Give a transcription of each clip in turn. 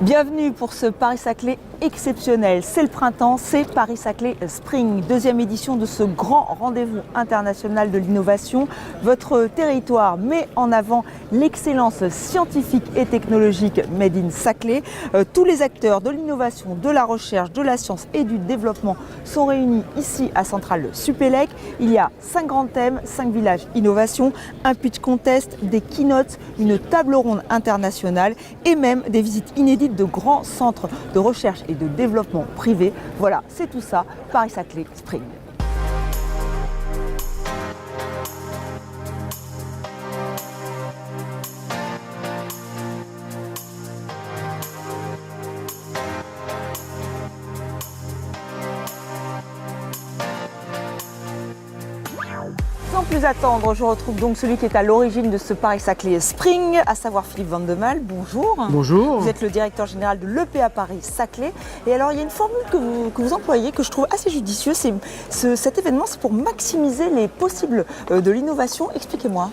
Bienvenue pour ce Paris-Saclay exceptionnel. C'est le printemps, c'est Paris-Saclay Spring, deuxième édition de ce grand rendez-vous international de l'innovation. Votre territoire met en avant l'excellence scientifique et technologique Made in Saclay. Tous les acteurs de l'innovation, de la recherche, de la science et du développement sont réunis ici à Centrale Supélec. Il y a 5 grands thèmes, 5 villages innovation, un pitch contest, des keynotes, une table ronde internationale et même des visites inédites de grands centres de recherche et de développement privés. Voilà, c'est tout ça, Paris-Saclay Spring. Sans plus attendre, je retrouve donc celui qui est à l'origine de ce Paris-Saclay Spring, à savoir Philippe Vandemal. Bonjour. Bonjour. Vous êtes le directeur général de l'EPA Paris-Saclay. Et alors, il y a une formule que vous employez que je trouve assez judicieuse. Cet événement, c'est pour maximiser les possibles de l'innovation. Expliquez-moi.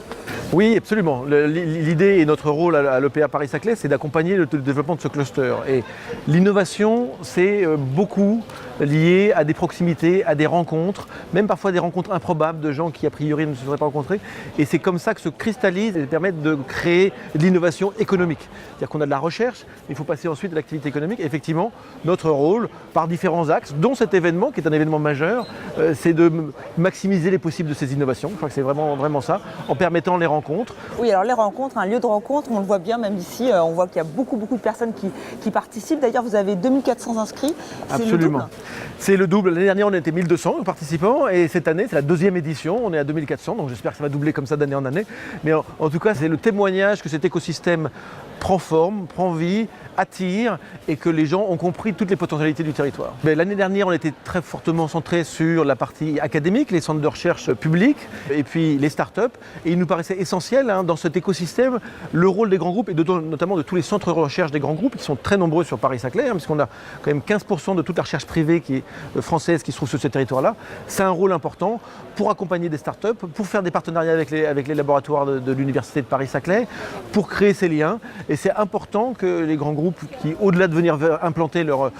Oui, absolument. L'idée et notre rôle à l'EPA Paris-Saclay, c'est d'accompagner le développement de ce cluster. Et l'innovation, c'est beaucoup lié à des proximités, à des rencontres, même parfois des rencontres improbables de gens qui a priori ne se seraient pas rencontrés. Et c'est comme ça que se cristallise et permet de créer de l'innovation économique. C'est-à-dire qu'on a de la recherche, mais il faut passer ensuite à l'activité économique. Et effectivement, notre rôle, par différents axes, dont cet événement, qui est un événement majeur, c'est de maximiser les possibles de ces innovations. Je crois que c'est vraiment ça, en permettant les rencontres. Oui, alors les rencontres, un lieu de rencontre, on le voit bien même ici, on voit qu'il y a beaucoup de personnes qui participent. D'ailleurs, vous avez 2400 inscrits. Absolument. C'est le double. L'année dernière, on était 1200 participants et cette année, c'est la deuxième édition. On est à 2400, donc j'espère que ça va doubler comme ça d'année en année. Mais en tout cas, c'est le témoignage que cet écosystème prend forme, prend vie, attire et que les gens ont compris toutes les potentialités du territoire. L'année dernière, on était très fortement centré sur la partie académique, les centres de recherche publics et puis les startups. Et il nous paraissait essentiel dans cet écosystème le rôle des grands groupes et notamment de tous les centres de recherche des grands groupes qui sont très nombreux sur Paris-Saclay, puisqu'on a quand même 15% de toute la recherche privée française qui se trouve sur ce territoire-là. C'est un rôle important pour accompagner des startups, pour faire des partenariats avec les laboratoires de l'Université de Paris-Saclay, pour créer ces liens. Et c'est important que les grands groupes qui, au-delà de venir implanter leur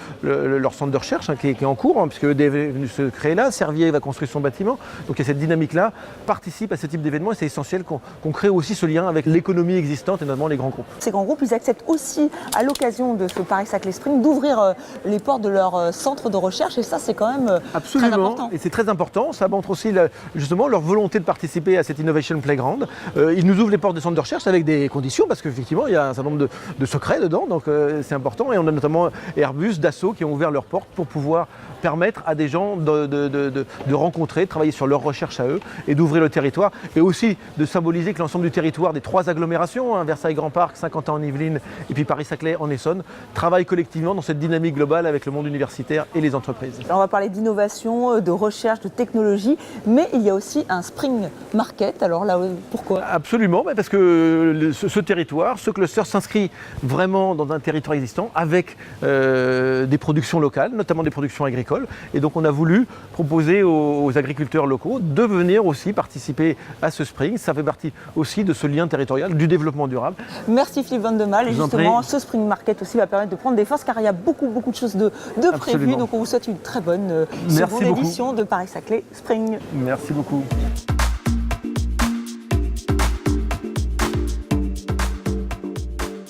centre de recherche, qui est en cours, puisque EDF est venu se créer là, Servier va construire son bâtiment, donc il y a cette dynamique-là, participent à ce type d'événement et c'est essentiel qu'on crée aussi ce lien avec l'économie existante et notamment les grands groupes. Ces grands groupes, ils acceptent aussi, à l'occasion de ce Paris-Saclay Spring, d'ouvrir les portes de leur centre de recherche et ça, c'est quand même Absolument. Très important. Et c'est très important, ça montre aussi justement leur volonté de participer à cette Innovation Playground. Ils nous ouvrent les portes des centres de recherche avec des conditions, parce qu'effectivement, il y a un certain nombre de secrets dedans, donc c'est important. Et on a notamment Airbus, Dassault qui ont ouvert leurs portes pour pouvoir permettre à des gens de rencontrer, de travailler sur leurs recherches à eux et d'ouvrir le territoire. Et aussi de symboliser que l'ensemble du territoire des 3 agglomérations, Versailles-Grand Parc, Saint-Quentin en Yvelines et puis Paris-Saclay en Essonne, travaillent collectivement dans cette dynamique globale avec le monde universitaire et les entreprises. Alors on va parler d'innovation, de recherche, de technologie, mais il y a aussi un Spring Market. Alors là, pourquoi ? Absolument, parce que ce territoire, ce cluster s'inscrit vraiment dans un territoire existant avec des productions locales, notamment des productions agricoles. Et donc on a voulu proposer aux agriculteurs locaux de venir aussi participer à ce Spring. Ça fait partie aussi de ce lien territorial, du développement durable. Merci Philippe Vandemal. Et justement, ce Spring Market aussi va permettre de prendre des forces car il y a beaucoup de choses de prévues. Donc on vous souhaite une très bonne seconde édition de Paris-Saclay Spring. Merci beaucoup.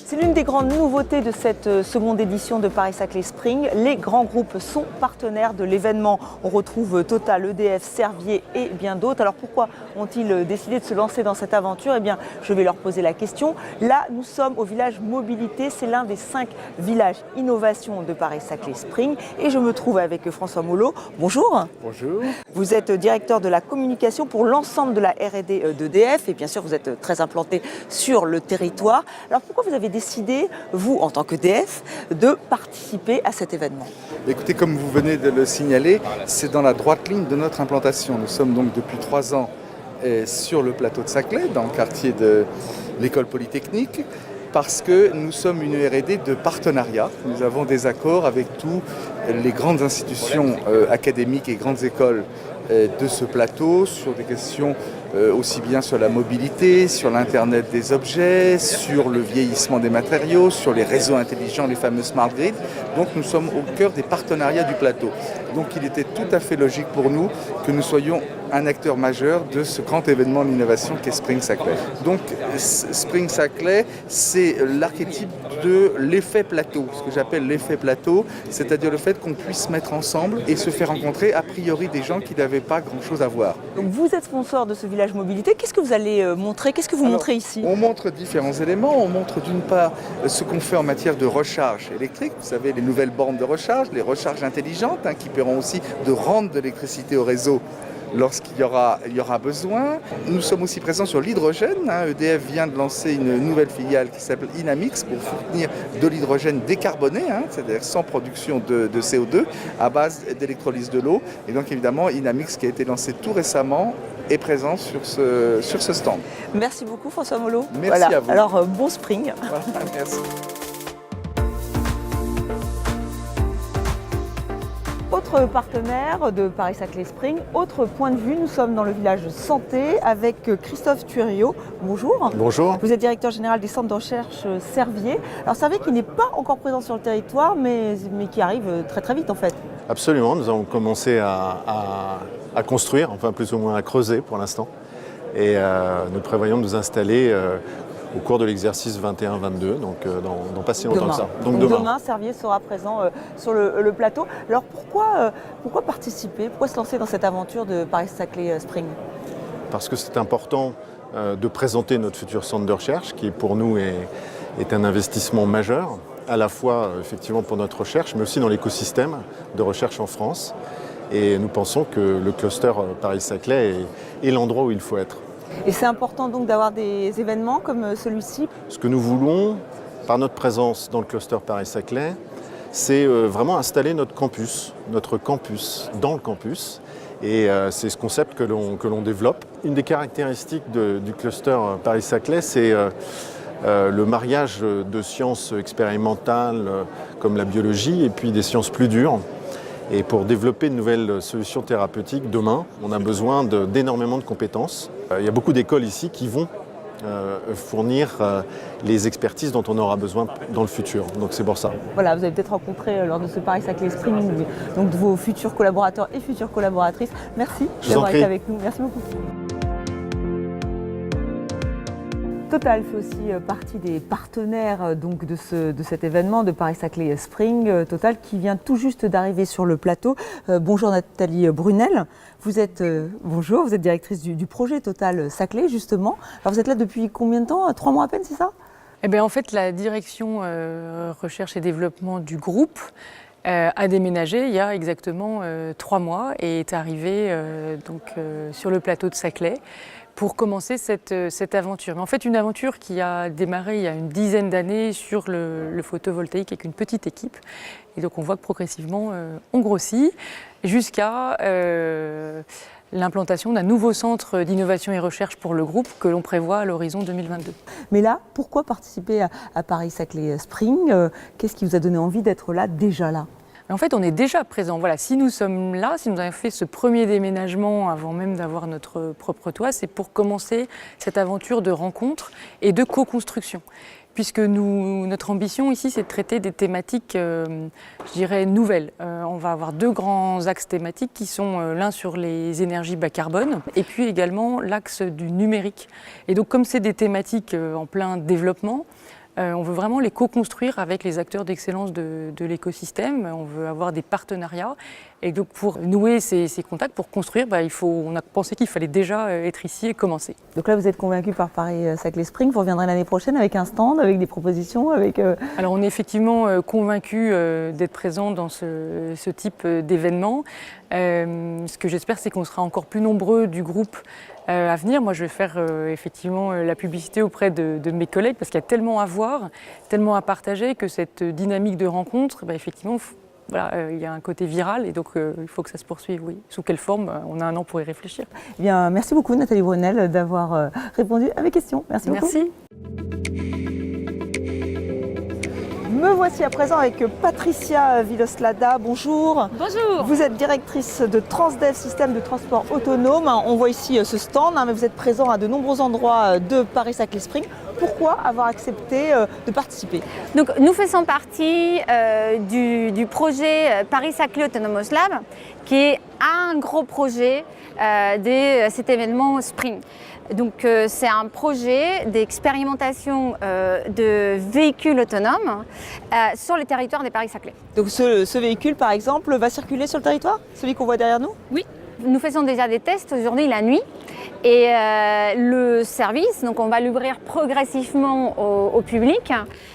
C'est l'une des grandes nouveautés de cette seconde édition de Paris-Saclay Spring. Les grands groupes sont partenaires de l'événement. On retrouve Total, EDF, Servier et bien d'autres. Alors pourquoi ont-ils décidé de se lancer dans cette aventure ? Eh bien, je vais leur poser la question. Là, nous sommes au village Mobilité. C'est l'un des 5 villages innovation de Paris-Saclay Spring. Et je me trouve avec François Molot. Bonjour. Bonjour. Vous êtes directeur de la communication pour l'ensemble de la R&D d'EDF. Et bien sûr, vous êtes très implanté sur le territoire. Alors pourquoi vous avez décidé, vous, en tant qu'EDF, de participer à cet événement ? Écoutez, comme vous venez de le signaler, c'est dans la droite ligne de notre implantation. Nous sommes donc depuis 3 ans sur le plateau de Saclay, dans le quartier de l'école polytechnique, parce que nous sommes une R&D de partenariat. Nous avons des accords avec toutes les grandes institutions académiques et grandes écoles de ce plateau sur des questions aussi bien sur la mobilité, sur l'Internet des objets, sur le vieillissement des matériaux, sur les réseaux intelligents, les fameux smart grids. Donc nous sommes au cœur des partenariats du plateau. Donc il était tout à fait logique pour nous que nous soyons un acteur majeur de ce grand événement d'innovation qu'est Spring Saclay. Donc Spring Saclay, c'est l'archétype de l'effet plateau, ce que j'appelle l'effet plateau, c'est-à-dire le fait qu'on puisse mettre ensemble et se faire rencontrer a priori des gens qui n'avaient pas grand-chose à voir. Donc vous êtes sponsor de ce village mobilité. Qu'est-ce que vous allez montrer? Qu'est-ce que vous montrez ici? On montre différents éléments. On montre d'une part ce qu'on fait en matière de recharge électrique. Vous savez, les nouvelles bornes de recharge, les recharges intelligentes qui permettront aussi de rendre de l'électricité au réseau lorsqu'il y aura besoin. Nous sommes aussi présents sur l'hydrogène. EDF vient de lancer une nouvelle filiale qui s'appelle Inamix pour fournir de l'hydrogène décarboné, c'est-à-dire sans production de CO2, à base d'électrolyse de l'eau. Et donc évidemment, Inamix qui a été lancé tout récemment est présent sur ce stand. Merci beaucoup François Mollo. Merci à vous. Alors bon Spring. Voilà, merci. Autre partenaire de Paris-Saclay Spring, autre point de vue, nous sommes dans le village Santé avec Christophe Thurio. Bonjour. Bonjour. Vous êtes directeur général des centres de recherche Servier. Alors Servier qui n'est pas encore présent sur le territoire mais qui arrive très très vite en fait. Absolument, nous avons commencé à construire, enfin plus ou moins à creuser pour l'instant. Et nous prévoyons de nous installer au cours de l'exercice 21-22, donc dans pas si longtemps que ça. Donc demain, Servier sera présent sur le plateau. Alors pourquoi participer, pourquoi se lancer dans cette aventure de Paris-Saclay Spring? Parce que c'est important de présenter notre futur centre de recherche, qui pour nous est un investissement majeur, à la fois effectivement pour notre recherche, mais aussi dans l'écosystème de recherche en France. Et nous pensons que le cluster Paris-Saclay est l'endroit où il faut être. Et c'est important donc d'avoir des événements comme celui-ci? Ce que nous voulons, par notre présence dans le cluster Paris-Saclay, c'est vraiment installer notre campus dans le campus. Et c'est ce concept que l'on développe. Une des caractéristiques du cluster Paris-Saclay, c'est le mariage de sciences expérimentales comme la biologie et puis des sciences plus dures. Et pour développer de nouvelles solutions thérapeutiques, demain, on a besoin d'énormément de compétences. Il y a beaucoup d'écoles ici qui vont fournir les expertises dont on aura besoin dans le futur. Donc c'est pour ça. Voilà, vous avez peut-être rencontré lors de ce Paris-Saclay Spring donc de vos futurs collaborateurs et futures collaboratrices. Merci d'avoir été avec nous. Merci beaucoup. Total fait aussi partie des partenaires donc, de cet événement de Paris-Saclay Spring. Total qui vient tout juste d'arriver sur le plateau. Bonjour Nathalie Brunel. Vous êtes directrice du projet Total Saclay justement. Alors vous êtes là depuis combien de temps? 3 mois à peine, c'est ça? Eh bien, en fait, la direction recherche et développement du groupe a déménagé il y a exactement 3 mois et est arrivée sur le plateau de Saclay pour commencer cette aventure. Mais en fait, une aventure qui a démarré il y a une dizaine d'années sur le photovoltaïque avec une petite équipe. Et donc, on voit que progressivement, on grossit jusqu'à l'implantation d'un nouveau centre d'innovation et recherche pour le groupe que l'on prévoit à l'horizon 2022. Mais là, pourquoi participer à Paris-Saclay Spring? Qu'est-ce qui vous a donné envie d'être là, déjà là? En fait, on est déjà présent. Voilà, si nous sommes là, si nous avons fait ce premier déménagement avant même d'avoir notre propre toit, c'est pour commencer cette aventure de rencontre et de co-construction. Puisque notre ambition ici, c'est de traiter des thématiques, je dirais, nouvelles. On va avoir 2 grands axes thématiques qui sont l'un sur les énergies bas carbone et puis également l'axe du numérique. Et donc, comme c'est des thématiques en plein développement, on veut vraiment les co-construire avec les acteurs d'excellence de l'écosystème. On veut avoir des partenariats. Et donc pour nouer ces contacts, pour construire, on a pensé qu'il fallait déjà être ici et commencer. Donc là, vous êtes convaincu par Paris-Saclay Spring. Vous reviendrez l'année prochaine avec un stand, avec des propositions Alors on est effectivement convaincus d'être présents dans ce type d'événement. Ce que j'espère, c'est qu'on sera encore plus nombreux du groupe à venir. Moi, je vais faire effectivement la publicité auprès de mes collègues parce qu'il y a tellement à voir, tellement à partager que cette dynamique de rencontre, effectivement, il y a un côté viral et donc il faut que ça se poursuive. Oui. Sous quelle forme? On a un an pour y réfléchir. Eh bien, merci beaucoup Nathalie Brunel d'avoir répondu à mes questions. Merci beaucoup. Merci. Me voici à présent avec Patricia Villoslada. Bonjour. Bonjour. Vous êtes directrice de Transdev Système de transport autonome. On voit ici ce stand, mais vous êtes présent à de nombreux endroits de Paris-Saclay Spring. Pourquoi avoir accepté de participer? Donc, nous faisons partie du projet Paris-Saclay Autonomous Lab, qui est un gros projet de cet événement Spring. Donc, c'est un projet d'expérimentation de véhicules autonomes sur le territoire des Paris-Saclay. Donc ce véhicule, par exemple, va circuler sur le territoire? Celui qu'on voit derrière nous? Oui. Nous faisons déjà des tests aujourd'hui la nuit. Et le service, donc on va l'ouvrir progressivement au public.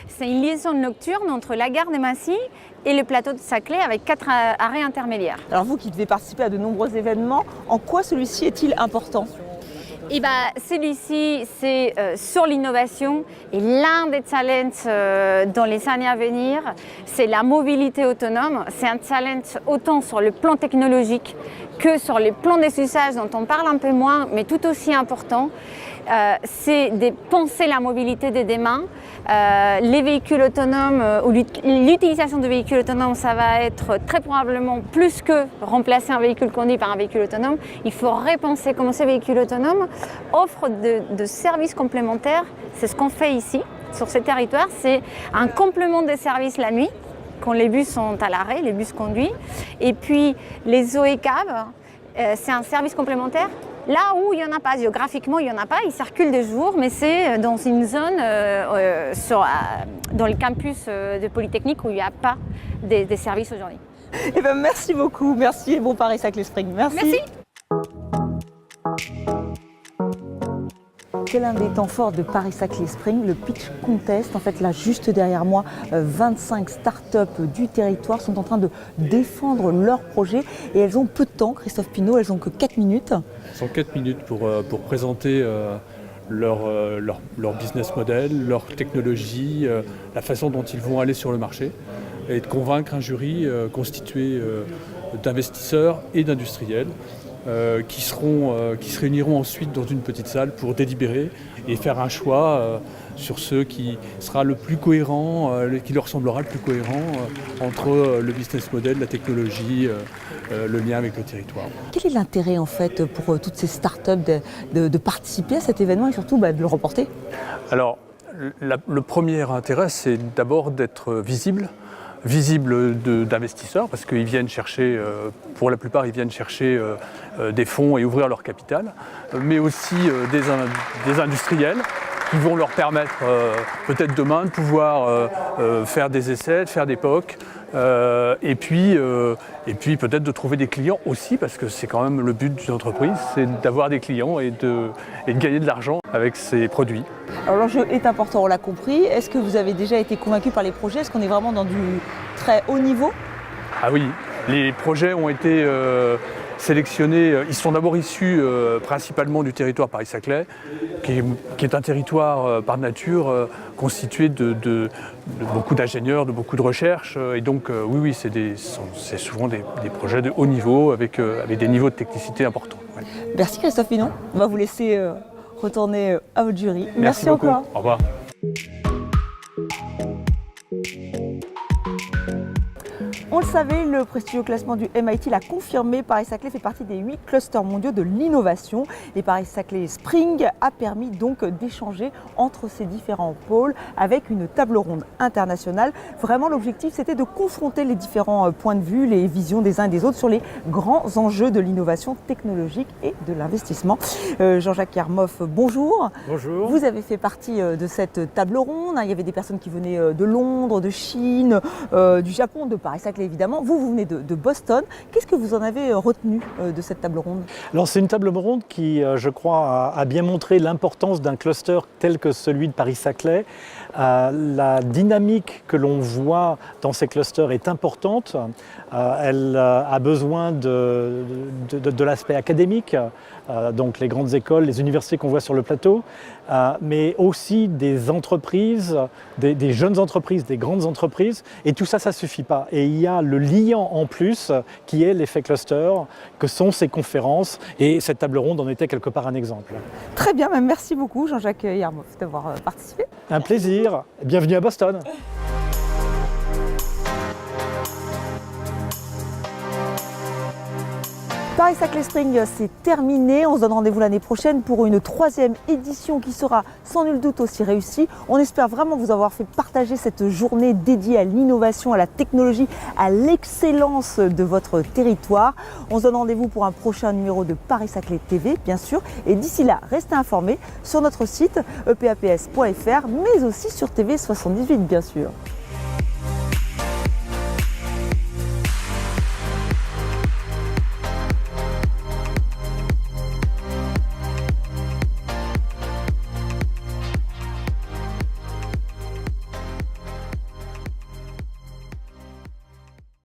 C'est une liaison nocturne entre la gare de Massy et le plateau de Saclay avec 4 arrêts intermédiaires. Alors vous qui devez participer à de nombreux événements, en quoi celui-ci est-il important? Et celui-ci, c'est sur l'innovation et l'un des challenges dans les années à venir, c'est la mobilité autonome. C'est un challenge autant sur le plan technologique que sur le plan des usages dont on parle un peu moins, mais tout aussi important. C'est de penser la mobilité de demain. Les véhicules autonomes ou l'utilisation de véhicules autonomes, ça va être très probablement plus que remplacer un véhicule conduit par un véhicule autonome. Il faut repenser comment ces véhicules autonomes offrent de services complémentaires. C'est ce qu'on fait ici, sur ce territoire. C'est un complément des services la nuit, quand les bus sont à l'arrêt, les bus conduits. Et puis les Zoé Cab, c'est un service complémentaire. Là où il n'y en a pas, géographiquement il n'y en a pas, ils circulent de jour, mais c'est dans une zone, dans le campus de Polytechnique où il n'y a pas des services aujourd'hui. Eh bien, merci beaucoup, merci et bon Paris-Saclay Spring. Merci. C'est l'un des temps forts de Paris-Saclay Spring, le Pitch Contest. En fait, là, juste derrière moi, 25 startups du territoire sont en train de défendre leur projet. Et elles ont peu de temps, Christophe Pinault, elles n'ont que 4 minutes. Elles ont 4 minutes pour présenter leur business model, leur technologie, la façon dont ils vont aller sur le marché et de convaincre un jury constitué d'investisseurs et d'industriels. Qui se réuniront ensuite dans une petite salle pour délibérer et faire un choix sur ce qui sera le plus cohérent, qui leur semblera le plus cohérent entre le business model, la technologie, le lien avec le territoire. Quel est l'intérêt en fait pour toutes ces startups de participer à cet événement et surtout de le remporter? Alors, le premier intérêt, c'est d'abord d'être visible d'investisseurs parce qu'ils viennent chercher, pour la plupart, ils viennent chercher des fonds et ouvrir leur capital, mais aussi des industriels qui vont leur permettre peut-être demain de pouvoir faire des essais, de faire des POC, et puis peut-être de trouver des clients aussi, parce que c'est quand même le but d'une entreprise, c'est d'avoir des clients et de gagner de l'argent avec ses produits. Alors l'enjeu est important, on l'a compris. Est-ce que vous avez déjà été convaincu par les projets? Est-ce qu'on est vraiment dans du très haut niveau? Ah oui, les projets ont été sélectionnés. Ils sont d'abord issus principalement du territoire Paris-Saclay, qui est un territoire par nature constitué de beaucoup d'ingénieurs, de beaucoup de recherche. Et donc oui, c'est souvent des projets de haut niveau avec des niveaux de technicité importants. Ouais. Merci Christophe Pinault. On va vous laisser retourner à votre jury. Merci beaucoup. Encore. Au revoir. On le savait, le prestigieux classement du MIT l'a confirmé, Paris-Saclay fait partie des 8 clusters mondiaux de l'innovation. Et Paris-Saclay Spring a permis donc d'échanger entre ces différents pôles avec une table ronde internationale. Vraiment, l'objectif, c'était de confronter les différents points de vue, les visions des uns et des autres sur les grands enjeux de l'innovation technologique et de l'investissement. Jean-Jacques Yarmoff, bonjour. Bonjour. Vous avez fait partie de cette table ronde. Il y avait des personnes qui venaient de Londres, de Chine, du Japon, de Paris-Saclay évidemment. Vous venez de Boston. Qu'est-ce que vous en avez retenu de cette table ronde? Alors c'est une table ronde qui, je crois, a bien montré l'importance d'un cluster tel que celui de Paris-Saclay. La dynamique que l'on voit dans ces clusters est importante. Elle a besoin de l'aspect académique, donc les grandes écoles, les universités qu'on voit sur le plateau, mais aussi des entreprises, des jeunes entreprises, des grandes entreprises. Et tout ça, ça ne suffit pas. Et il y a le liant en plus qui est l'effet cluster, que sont ces conférences. Et cette table ronde en était quelque part un exemple. Très bien, merci beaucoup Jean-Jacques Yarmoff d'avoir participé. Un plaisir. Bienvenue à Boston. Paris-Saclay Spring, c'est terminé. On se donne rendez-vous l'année prochaine pour une 3e édition qui sera sans nul doute aussi réussie. On espère vraiment vous avoir fait partager cette journée dédiée à l'innovation, à la technologie, à l'excellence de votre territoire. On se donne rendez-vous pour un prochain numéro de Paris-Saclay TV, bien sûr. Et d'ici là, restez informés sur notre site epaps.fr, mais aussi sur TV78, bien sûr.